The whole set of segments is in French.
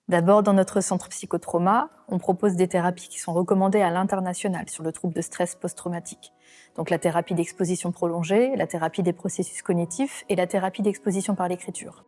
D'abord, dans notre centre psychotrauma, on propose des thérapies qui sont recommandées à l'international sur le trouble de stress post-traumatique. Donc la thérapie d'exposition prolongée, la thérapie des processus cognitifs et la thérapie d'exposition par l'écriture.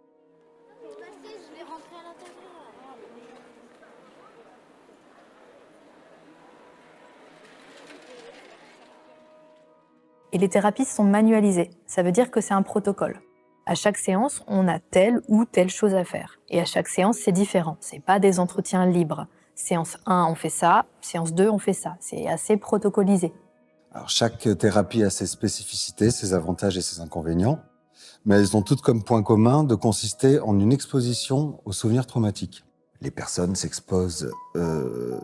Et les thérapies sont manualisées, ça veut dire que c'est un protocole. À chaque séance, on a telle ou telle chose à faire. Et à chaque séance, c'est différent. C'est pas des entretiens libres. Séance 1, on fait ça. Séance 2, on fait ça. C'est assez protocolisé. Alors, chaque thérapie a ses spécificités, ses avantages et ses inconvénients, mais elles ont toutes comme point commun de consister en une exposition aux souvenirs traumatiques. Les personnes s'exposent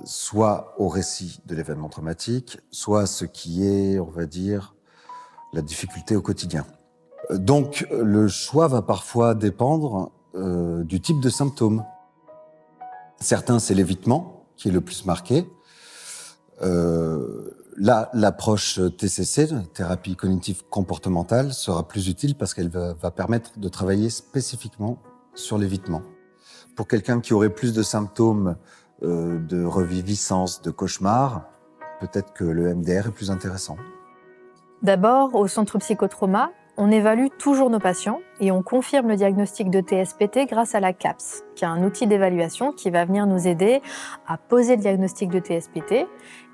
soit au récit de l'événement traumatique, soit à ce qui est, on va dire, la difficulté au quotidien. Donc, le choix va parfois dépendre du type de symptômes. Certains, c'est l'évitement qui est le plus marqué. Là, l'approche TCC, thérapie cognitive comportementale, sera plus utile parce qu'elle va permettre de travailler spécifiquement sur l'évitement. Pour quelqu'un qui aurait plus de symptômes de reviviscence, de cauchemar, peut-être que le MDR est plus intéressant. D'abord, au centre psychotrauma, on évalue toujours nos patients et on confirme le diagnostic de TSPT grâce à la CAPS, qui est un outil d'évaluation qui va venir nous aider à poser le diagnostic de TSPT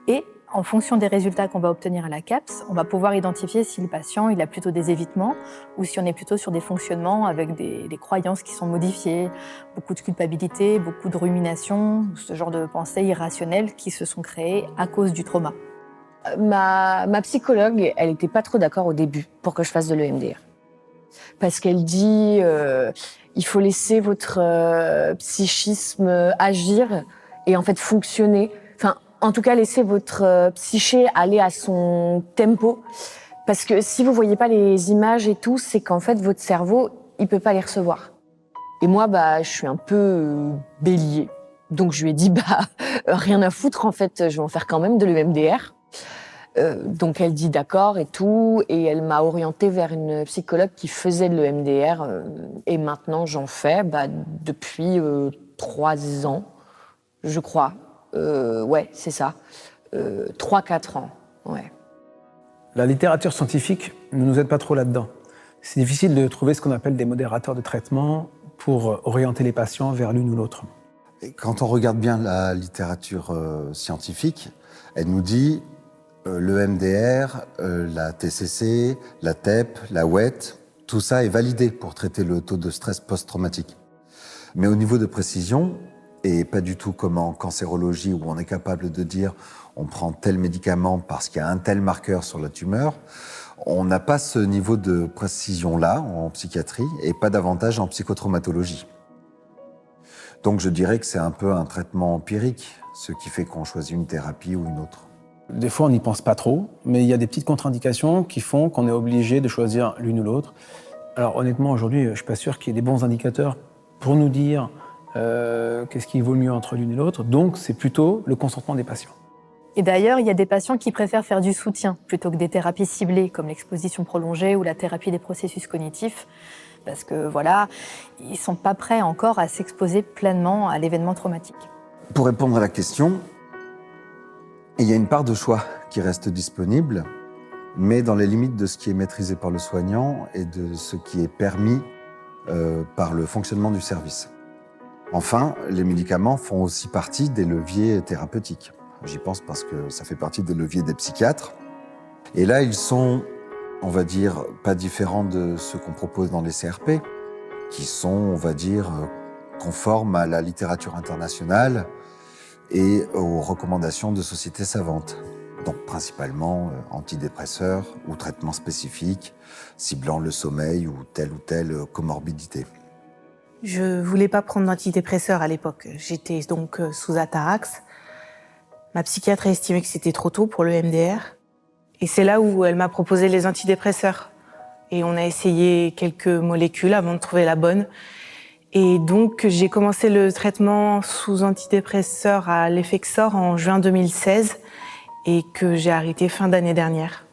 et en fonction des résultats qu'on va obtenir à la CAPS, on va pouvoir identifier si le patient il a plutôt des évitements ou si on est plutôt sur des fonctionnements avec des croyances qui sont modifiées, beaucoup de culpabilité, beaucoup de rumination, ce genre de pensées irrationnelles qui se sont créées à cause du trauma. Ma psychologue, elle était pas trop d'accord au début pour que je fasse de l'EMDR. Parce qu'elle dit il faut laisser votre psychisme agir et en fait fonctionner. Enfin, en tout cas, laisser votre psyché aller à son tempo. Parce que si vous voyez pas les images et tout, c'est qu'en fait votre cerveau, il peut pas les recevoir. Et moi, je suis un peu bélier. Donc je lui ai dit rien à foutre en fait, je vais en faire quand même de l'EMDR. Donc elle dit d'accord et tout, et elle m'a orientée vers une psychologue qui faisait de l'EMDR, et maintenant j'en fais depuis 3 ans, je crois. Ouais, c'est ça. 3-4 ans, ouais. La littérature scientifique ne nous aide pas trop là-dedans. C'est difficile de trouver ce qu'on appelle des modérateurs de traitement pour orienter les patients vers l'une ou l'autre. Et quand on regarde bien la littérature scientifique, elle nous dit le MDR, la TCC, la TEP, la WET, tout ça est validé pour traiter le taux de stress post-traumatique. Mais au niveau de précision, et pas du tout comme en cancérologie où on est capable de dire on prend tel médicament parce qu'il y a un tel marqueur sur la tumeur, on n'a pas ce niveau de précision-là en psychiatrie et pas davantage en psychotraumatologie. Donc je dirais que c'est un peu un traitement empirique, ce qui fait qu'on choisit une thérapie ou une autre. Des fois, on n'y pense pas trop, mais il y a des petites contre-indications qui font qu'on est obligé de choisir l'une ou l'autre. Alors honnêtement, aujourd'hui, je ne suis pas sûr qu'il y ait des bons indicateurs pour nous dire qu'est-ce qui vaut le mieux entre l'une et l'autre. Donc, c'est plutôt le consentement des patients. Et d'ailleurs, il y a des patients qui préfèrent faire du soutien plutôt que des thérapies ciblées, comme l'exposition prolongée ou la thérapie des processus cognitifs, parce que voilà, ils ne sont pas prêts encore à s'exposer pleinement à l'événement traumatique. Pour répondre à la question, il y a une part de choix qui reste disponible, mais dans les limites de ce qui est maîtrisé par le soignant et de ce qui est permis par le fonctionnement du service. Enfin, les médicaments font aussi partie des leviers thérapeutiques. J'y pense parce que ça fait partie des leviers des psychiatres. Et là, ils sont, on va dire, pas différents de ceux qu'on propose dans les CRP, qui sont, on va dire, conformes à la littérature internationale et aux recommandations de sociétés savantes. Donc principalement antidépresseurs ou traitements spécifiques ciblant le sommeil ou telle comorbidité. Je voulais pas prendre d'antidépresseurs à l'époque. J'étais donc sous Atarax. Ma psychiatre a estimé que c'était trop tôt pour le MDR. Et c'est là où elle m'a proposé les antidépresseurs. Et on a essayé quelques molécules avant de trouver la bonne. Et donc, j'ai commencé le traitement sous antidépresseur à l'Effexor en juin 2016 et que j'ai arrêté fin d'année dernière.